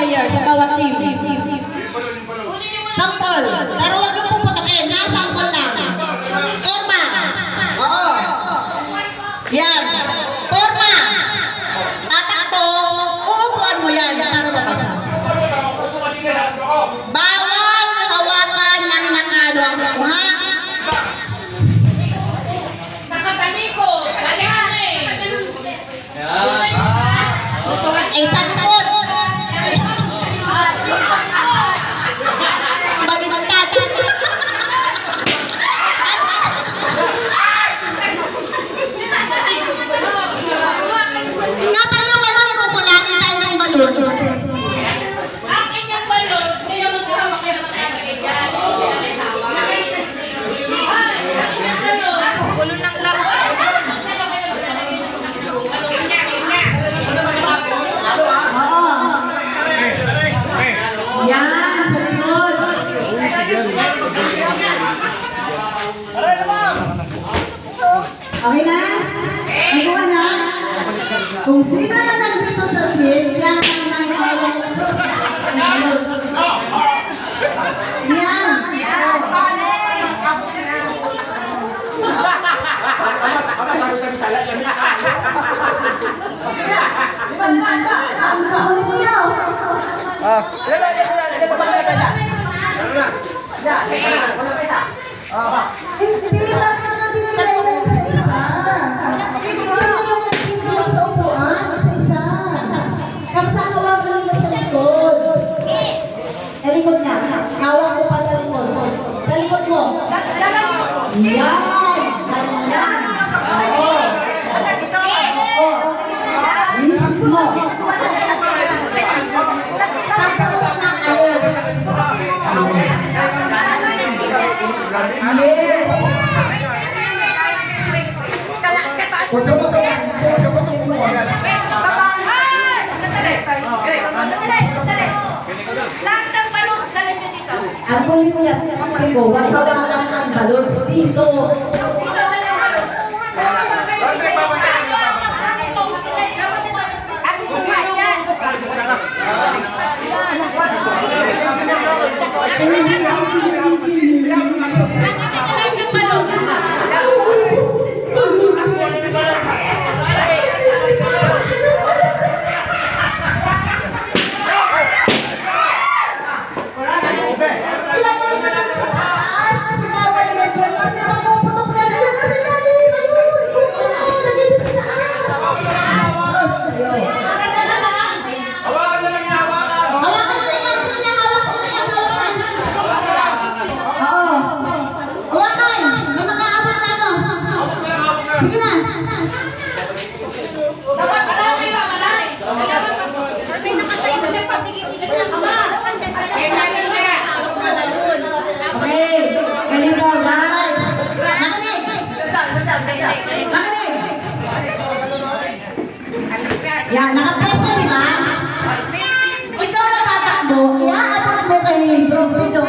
player sa bawat team. Sample. Pero huwag yung puputakin, ha? Sample lang. Forma. Oo. Yan. Forma. Tatakto. Uupuan mo yan para mabasa. Bawal hawakan ng nakano. Ha? Nakatalikod. Kailangan eh. Ay, sa likod. Baliktad. Natanong ka lang kung kulangin tayo ng balon. Ang inyong balon, kaya maghahawak kayo ng kakagay dyan. Hindi sila may hawak. Ay, ang inyong balon. Gulo ng laro. Oo. Yan, sa likod. Okay na? Nakuha na? Kung sino na lang dito sa switch, yan ang nakikawag. Yan. Ang kakulit niyo. Hindi ba natin nila yung isa-isa? Hindi mo yung nagsigilig sa upuan, isa-isa. Kapsa hawakan nila sa likod. Sa likod na. Hawak mo pa sa likod. Sa likod mo. Yan. Yan. Oo. Risk mo. Tapos na ayos. Yes. Lahat ng balon, dala nyo dito. Ang kulit niya, sabi ko, wala hawakan ng balon dito. Dito na yung balon. Ako kuha dyan. Sige na. Dapat marami ba, marami? May nakatayo na yung patigil-tigil ng ama. Okay, ganito guys. Makinig! Makinig! Yan, nakapress na, di ba? Ikaw na tatakbo, iaabot mo kay Bro Pido